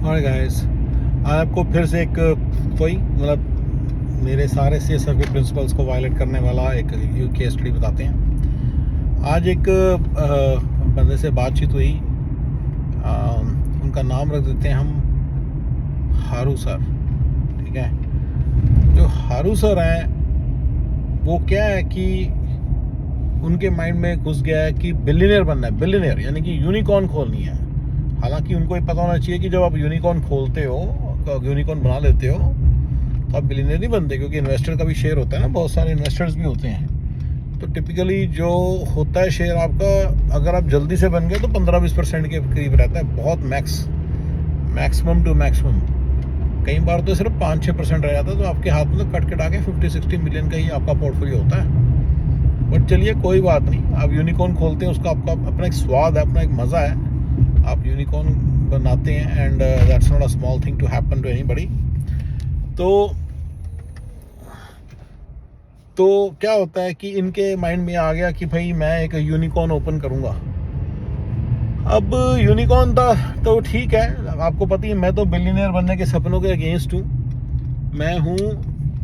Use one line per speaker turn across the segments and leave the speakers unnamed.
और गाइस आज आपको फिर से एक कोई मतलब मेरे सारे CSR के प्रिंसिपल्स को वायलेट करने वाला एक केस स्टडी बताते हैं। आज एक बंदे से बातचीत हुई, उनका नाम रख देते हैं हम हारू सर। ठीक है, जो हारू सर हैं वो क्या है कि उनके माइंड में घुस गया है कि बिलियनियर बनना है, बिलियनियर यानी कि यूनिकॉर्न खोलनी है। हालांकि उनको ये पता होना चाहिए कि जब आप यूनिकॉर्न खोलते हो, यूनिकॉर्न बना लेते हो, तो आप बिलियनियर नहीं बनते, क्योंकि इन्वेस्टर का भी शेयर होता है ना, बहुत सारे इन्वेस्टर्स भी होते हैं। तो टिपिकली जो होता है शेयर आपका, अगर आप जल्दी से बन गए तो 15-20% के करीब रहता है, बहुत मैक्सिमम टू मैक्सिमम। कई बार तो सिर्फ 5-6% रह जाता है, तो आपके हाथ में तो कट कटा के 50-60 मिलियन का ही आपका पोर्टफोलियो होता है। बट चलिए कोई बात नहीं, आप यूनिकॉर्न खोलते हैं, उसका आपका अपना एक स्वाद है, अपना एक मज़ा है। आप यूनिकॉर्न बनाते हैं and that's not a small thing to happen to anybody. तो क्या होता है कि इनके माइंड में आ गया कि भाई मैं एक यूनिकॉर्न ओपन करूंगा। अब यूनिकॉर्न था तो ठीक है, आपको पता ही है मैं तो बिलियनियर बनने के सपनों के अगेंस्ट हूँ। मैं हूँ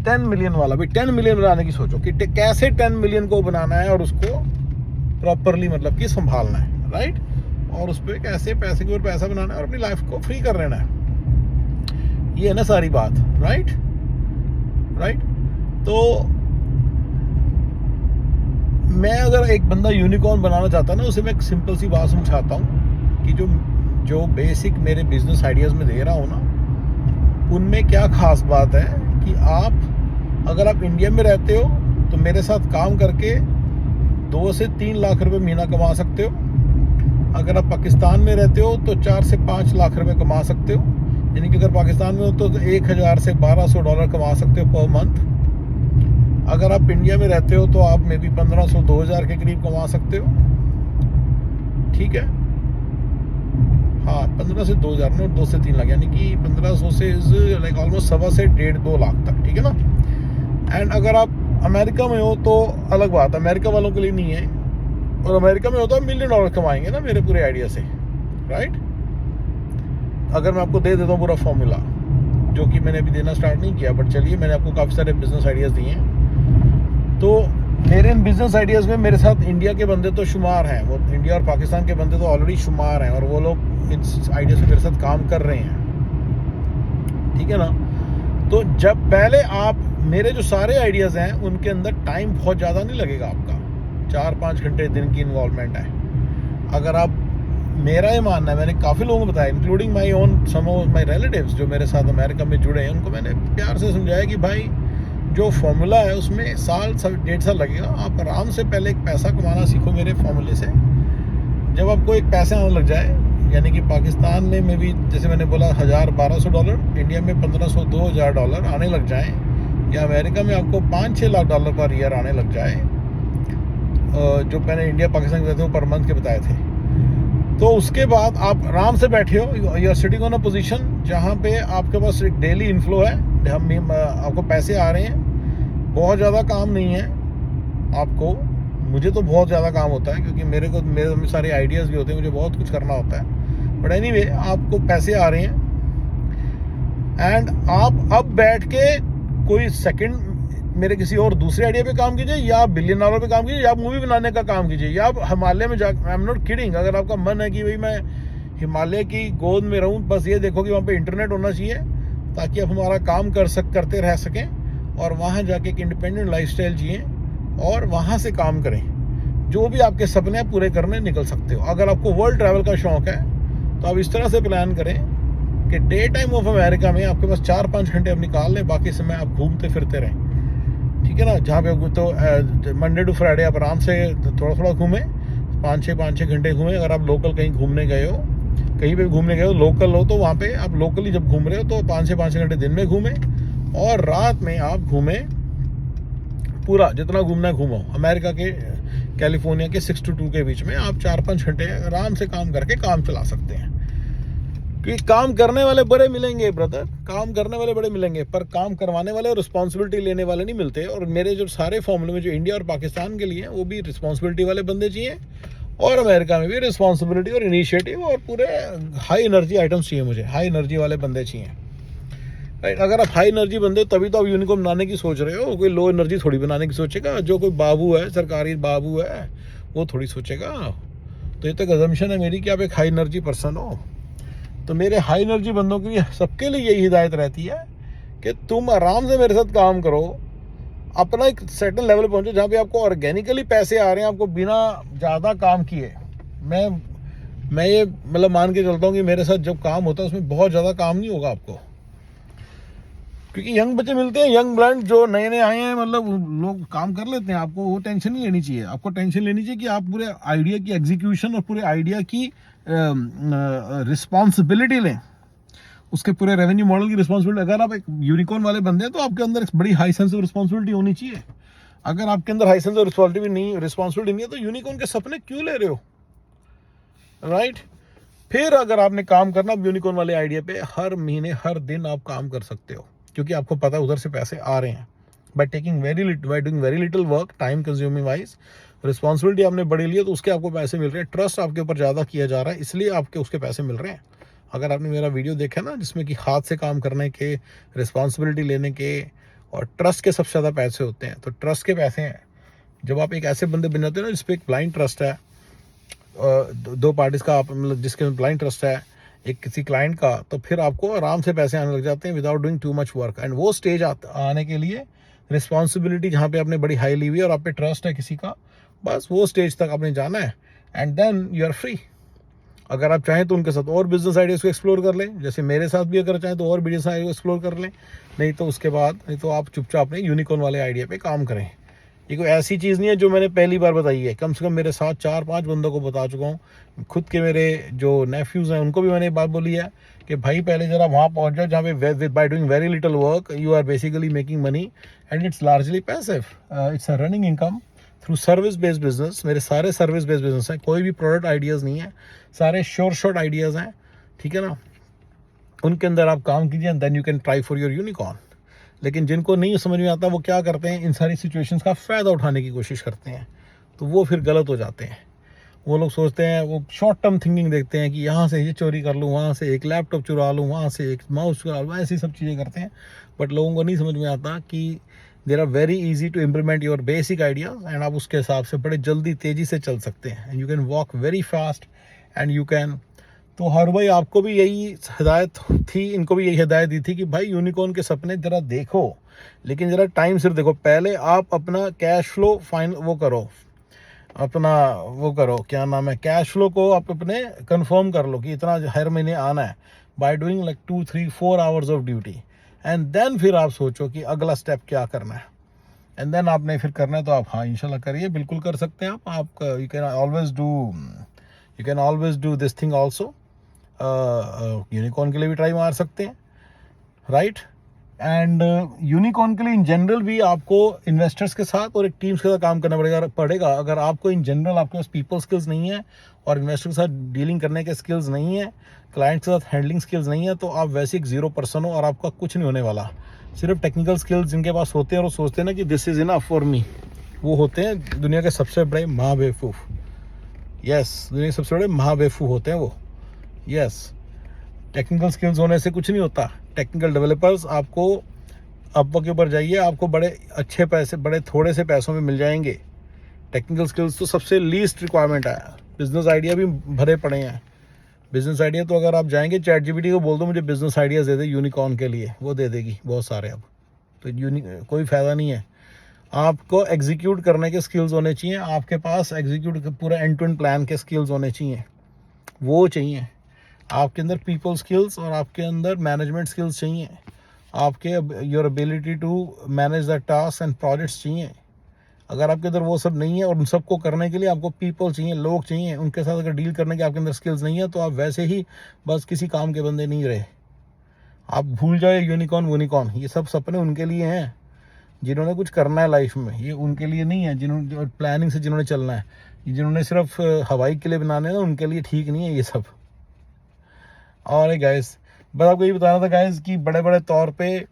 10 मिलियन वाला। भी 10 मिलियन बनाने की सोचो कि कैसे 10 मिलियन को बनाना है और उसको प्रॉपरली मतलब कि संभालना है, राइट। और उस पर कैसे पैसे के ऊपर पैसा बनाना है और अपनी लाइफ को फ्री कर लेना है, ये है ना सारी बात, राइट। तो मैं अगर एक बंदा यूनिकॉर्न बनाना चाहता ना, उसे मैं एक सिंपल सी बात समझाता हूँ कि जो बेसिक मेरे बिजनेस आइडियाज़ में दे रहा हूँ ना, उनमें क्या खास बात है कि अगर आप इंडिया में रहते हो तो मेरे साथ काम करके 2 से 3 लाख रुपए महीना कमा सकते हो। अगर आप पाकिस्तान में रहते हो तो 4 से 5 लाख रुपए कमा सकते हो, यानी कि अगर पाकिस्तान में हो तो 1000 से 1200 डॉलर कमा सकते हो पर मंथ। अगर आप इंडिया में रहते हो तो आप मे बी 1500-2000 के करीब कमा सकते हो। ठीक है, हाँ 15 से 2000 ना, 2 से 3 लाख, यानी कि 1500 से लाइक ऑलमोस्ट 1.25 से 1.5-2 लाख तक। ठीक है ना। एंड अगर आप अमेरिका में हो तो अलग बात, अमेरिका वालों के लिए नहीं है। और अमेरिका में हो तो $1 मिलियन कमाएंगे ना मेरे पूरे आइडिया से, राइट। अगर मैं आपको दे देता हूँ पूरा फॉर्मूला, जो कि मैंने अभी देना स्टार्ट नहीं किया, बट चलिए मैंने आपको काफ़ी सारे बिजनेस आइडियाज़ दिए हैं। तो मेरे इन बिजनेस आइडियाज़ में मेरे साथ इंडिया के बंदे तो शुमार हैं, वो इंडिया और पाकिस्तान के बंदे तो ऑलरेडी शुमार हैं, और वो लोग इस आइडिया से मेरे साथ काम कर रहे हैं। ठीक है ना। तो जब पहले आप मेरे जो सारे आइडियाज़ हैं उनके अंदर टाइम बहुत ज़्यादा नहीं लगेगा, आपका 4-5 घंटे दिन की इन्वॉल्वमेंट है। अगर आप, मेरा ये मानना है, मैंने काफ़ी लोगों को बताया including my own some of my relatives जो मेरे साथ अमेरिका में जुड़े हैं, उनको मैंने प्यार से समझाया कि भाई जो फॉर्मूला है उसमें 1-1.5 साल लगेगा। आप आराम से पहले एक पैसा कमाना सीखो मेरे फॉर्मूले से। जब आपको एक पैसा आने लग जाए, यानी कि पाकिस्तान में भी जैसे मैंने बोला 1000-1200 डॉलर, इंडिया में 1500-2000 डॉलर आने लग जाए, या अमेरिका में आपको 5-6 लाख डॉलर पर ईयर आने लग जाए, जो मैंने इंडिया पाकिस्तान के बताए थे वो पर मंथ के बताए थे, तो उसके बाद आप आराम से बैठे हो, you are sitting on a position जहाँ पे आपके पास एक डेली इनफ्लो है, आपको पैसे आ रहे हैं, बहुत ज़्यादा काम नहीं है आपको। मुझे तो बहुत ज़्यादा काम होता है, क्योंकि मेरे सारे आइडियाज़ भी होते हैं, मुझे बहुत कुछ करना होता है। बट एनीवे आपको पैसे आ रहे हैं एंड आप अब बैठ के कोई सेकंड मेरे किसी और दूसरे आइडिया पे काम कीजिए, या $1 बिलियन पे काम कीजिए, या मूवी बनाने का काम कीजिए, या आप हिमालय में जा, आई एम नॉट किडिंग, अगर आपका मन है कि भाई मैं हिमालय की गोद में रहूं, बस ये देखो कि वहाँ पे इंटरनेट होना चाहिए ताकि आप हमारा काम करते रह सकें, और वहाँ जाके एक इंडिपेंडेंट लाइफस्टाइल जिए और वहाँ से काम करें। जो भी आपके सपने आप पूरे करने निकल सकते हो। अगर आपको वर्ल्ड ट्रैवल का शौक है तो आप इस तरह से प्लान करें कि डे टाइम ऑफ अमेरिका में आपके पास 4-5 घंटे आप निकाल लें, बाकी समय आप घूमते फिरते रहें। ठीक है ना। जहाँ पे तो मंडे टू फ्राइडे आप आराम से थोड़ा घूमें, 5-6 घंटे घूमें। अगर आप लोकल कहीं घूमने गए हो, कहीं पे घूमने गए हो, लोकल हो, तो वहाँ पे आप लोकली जब घूम रहे हो तो 5 से 5 घंटे दिन में घूमें, और रात में आप घूमें पूरा, जितना घूमना है घूमो। अमेरिका के कैलिफोर्निया के 6 to 2 के बीच में आप 4-5 घंटे आराम से काम करके काम चला सकते हैं। क्योंकि काम करने वाले बड़े मिलेंगे ब्रदर, काम करने वाले बड़े मिलेंगे, पर काम करवाने वाले और रिस्पॉन्सिबिलिटी लेने वाले नहीं मिलते। और मेरे जो सारे फॉर्मूले में जो इंडिया और पाकिस्तान के लिए हैं, वो भी रिस्पॉन्सिबिलिटी वाले बंदे चाहिए, और अमेरिका में भी रिस्पॉन्सिबिलिटी और इनिशिएटिव और पूरे हाई एनर्जी आइटम्स चाहिए मुझे, हाई एनर्जी वाले बंदे चाहिए, राइट। अगर आप हाई एनर्जी बंदे तभी तो आप यूनिकॉर्न बनाने की सोच रहे हो, कोई लो एनर्जी थोड़ी बनाने की सोचेगा। जो कोई बाबू है, सरकारी बाबू है, वो थोड़ी सोचेगा। तो ये तो अजम्पशन है मेरी कि आप एक हाई एनर्जी पर्सन हो। तो मेरे हाई एनर्जी बंदों के लिए, सबके लिए यही हिदायत रहती है कि तुम आराम से मेरे साथ काम करो, अपना एक सर्टेन लेवल पहुंचो जहाँ पे आपको ऑर्गेनिकली पैसे आ रहे हैं, आपको बिना ज़्यादा काम किए। मैं ये मतलब मान के चलता हूँ कि मेरे साथ जब काम होता है उसमें बहुत ज़्यादा काम नहीं होगा आपको, क्योंकि यंग बच्चे मिलते हैं, यंग ब्लड जो नए नए आए हैं, मतलब लोग काम कर लेते हैं। आपको वो टेंशन नहीं लेनी चाहिए। आपको टेंशन लेनी चाहिए कि आप पूरे आइडिया की एग्जीक्यूशन और पूरे आइडिया की रिस्पॉन्सिबिलिटी लें, उसके पूरे रेवेन्यू मॉडल की रिस्पॉन्सिबिलिटी। अगर आप एक यूनिकॉर्न वाले बंदे हैं तो आपके अंदर एक बड़ी हाई सेंस ऑफ रिस्पॉन्सिबिलिटी होनी चाहिए। अगर आपके अंदर हाई सेंस ऑफ रिस्पॉन्सिबिलिटी नहीं है तो यूनिकॉर्न के सपने क्यों ले रहे हो, राइट। फिर अगर आपने काम करना यूनिकॉर्न वाले आइडिया पे, हर महीने हर दिन आप काम कर सकते हो, क्योंकि आपको पता है उधर से पैसे आ रहे हैं। Bye doing very little work, time consuming wise, responsibility आपने बड़ी ली है तो उसके आपको पैसे मिल रहे हैं। ट्रस्ट आपके ऊपर ज़्यादा किया जा रहा है, इसलिए आपके उसके पैसे मिल रहे हैं। अगर आपने मेरा वीडियो देखा ना, जिसमें कि हाथ से काम करने के, रिस्पॉन्सिबिलिटी लेने के और ट्रस्ट के सबसे ज़्यादा पैसे होते हैं, तो ट्रस्ट के पैसे हैं। जब आप एक ऐसे बंदे बन जाते हो ना जिस पर एक ब्लाइंड ट्रस्ट है, दो पार्टीज का, आप मतलब जिसके ब्लाइंड ट्रस्ट है एक किसी क्लाइंट का, तो फिर आपको आराम से पैसे आने लग जाते हैं without doing too much work. And वो स्टेज आने के लिए रिस्पॉन्सिबिलिटी जहाँ पे आपने बड़ी हाई ली हुई है और आप पे ट्रस्ट है किसी का, बस वो स्टेज तक आपने जाना है, and then you are free. अगर आप चाहें तो उनके साथ और बिजनेस आइडियाज़ को एक्सप्लोर कर लें, जैसे मेरे साथ भी अगर चाहें तो और बिजनेस आइडिया को एक्सप्लोर कर लें। नहीं तो उसके बाद, नहीं तो आप चुपचाप अपने यूनिकॉर्न वाले आइडिया पे काम करें। ये कोई ऐसी चीज़ नहीं है जो मैंने पहली बार बताई है, कम से कम मेरे साथ 4-5 बंदों को बता चुका हूँ। खुद के मेरे जो नेफ्यूज़ हैं उनको भी मैंने बात बोली है कि भाई पहले ज़रा वहाँ पहुँच जाओ जहाँ पे by doing very little work you are basically making money and it's largely passive, it's a running income through service based business. मेरे सारे सर्विस बेस्ड बिजनेस हैं, कोई भी प्रोडक्ट आइडियाज़ नहीं है, सारे शॉर्ट आइडियाज़ हैं, ठीक है ना। उनके अंदर आप काम कीजिए and then you can try for your unicorn. लेकिन जिनको नहीं समझ में आता वो क्या करते हैं, इन सारी सिचुएशंस का फ़ायदा उठाने की कोशिश करते हैं, तो वो फिर गलत हो जाते हैं। वो लोग सोचते हैं, वो शॉर्ट टर्म थिंकिंग देखते हैं कि यहाँ से ये चोरी कर लूँ, वहाँ से एक लैपटॉप चुरा लूँ, वहाँ से एक माउस चुरा लूँ, ऐसी सब चीज़ें करते हैं। बट लोगों को नहीं समझ में आता कि there are very easy to implement your basic ideas and आप उसके हिसाब से बड़े जल्दी तेज़ी से चल सकते हैं, and you can walk very fast and you can. तो हर भाई आपको भी यही हिदायत थी, इनको भी यही हिदायत दी थी कि भाई यूनिकॉर्न के सपने ज़रा देखो, लेकिन ज़रा टाइम सिर देखो। पहले आप अपना कैश फ्लो वो करो, अपना वो करो, क्या नाम है, कैश फ्लो को आप अपने कंफर्म कर लो कि इतना हर महीने आना है, by doing like 2-3-4 hours of duty, and then फिर आप सोचो कि अगला स्टेप क्या करना है। एंड देन आपने फिर करना है तो आप हाँ इंशाल्लाह करिए, बिल्कुल कर सकते हैं आप you can always do this thing also. Unicorn के लिए भी ट्राई मार सकते हैं, राइट। एंड यूनिकॉर्न के लिए इन जनरल भी आपको इन्वेस्टर्स के साथ और एक टीम्स के साथ काम करना पड़ेगा। अगर आपको इन जनरल आपके पास पीपल स्किल्स नहीं है और इन्वेस्टर के साथ डीलिंग करने के स्किल्स नहीं है, क्लाइंट के साथ हैंडलिंग स्किल्स नहीं है, तो आप वैसे एक 0% हो और आपका कुछ नहीं होने वाला। सिर्फ टेक्निकल स्किल्स जिनके पास होते हैं और वो सोचते हैं ना कि this is enough for me, वो होते हैं दुनिया के सबसे बड़े महाबेवकूफ़। यस, दुनिया के सबसे बड़े महाबेवकूफ़ होते हैं वो। यस, टेक्निकल स्किल्स होने से कुछ नहीं होता। टेक्निकल डेवलपर्स आपको अपवर्क के ऊपर जाइए, आपको बड़े अच्छे पैसे, बड़े थोड़े से पैसों में मिल जाएंगे। टेक्निकल स्किल्स तो सबसे लीस्ट रिक्वायरमेंट है। बिजनेस आइडिया भी भरे पड़े हैं। बिजनेस आइडिया तो अगर आप जाएंगे ChatGPT को बोल दो मुझे बिजनेस आइडियाज़ दे दे यूनिकॉर्न के लिए, वो दे देगी बहुत सारे। अब तो कोई फ़ायदा नहीं है। आपको एग्जीक्यूट करने के स्किल्स होने चाहिए, आपके पास एग्जीक्यूट पूरा एंड टू एंड प्लान के स्किल्स होने चाहिए, वो चाहिए। आपके अंदर पीपल स्किल्स और आपके अंदर मैनेजमेंट स्किल्स चाहिए, आपके your ability to manage the task and projects चाहिए। अगर आपके अंदर वो सब नहीं है और उन सबको करने के लिए आपको पीपल चाहिए, लोग चाहिए, उनके साथ अगर डील करने के आपके अंदर स्किल्स नहीं है तो आप वैसे ही बस किसी काम के बंदे नहीं रहे। आप भूल जाए यूनिकॉर्न, ये सब सपने उनके लिए हैं जिन्होंने कुछ करना है लाइफ में, ये उनके लिए नहीं है जिन्होंने प्लानिंग से जिन्होंने चलना है। जिन्होंने सिर्फ हवाई के लिए बनाने हैं उनके लिए ठीक नहीं है ये सब। और गाइस बस आपको ये बताना था गाइस कि बड़े बड़े तौर पे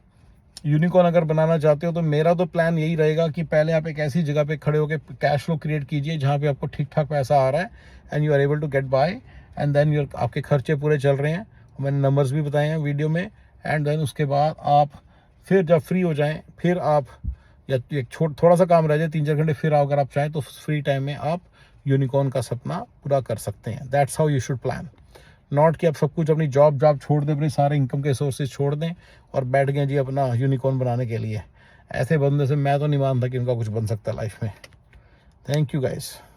यूनिकॉर्न अगर बनाना चाहते हो तो मेरा तो प्लान यही रहेगा कि पहले आप एक ऐसी जगह पे खड़े होकर कैश फ्लो क्रिएट कीजिए जहाँ पे आपको ठीक ठाक पैसा आ रहा है and you are able to get by, and then you आपके खर्चे पूरे चल रहे हैं, मैंने नंबर्स भी बताए हैं वीडियो में। एंड देन उसके बाद आप फिर जब फ्री हो जाएं फिर आप, या एक थोड़ा सा काम रह जाए 3-4 घंटे, फिर अगर आप चाहें तो फ्री टाइम में आप यूनिकॉर्न का सपना पूरा कर सकते हैं। That's how you should plan, not कि आप सब कुछ अपनी जॉब छोड़ दें, अपने सारे इनकम के सोर्सेज छोड़ दें और बैठ गए जी अपना यूनिकॉर्न बनाने के लिए। ऐसे बंदे से मैं तो नहीं मानता कि उनका कुछ बन सकता लाइफ में। Thank you guys.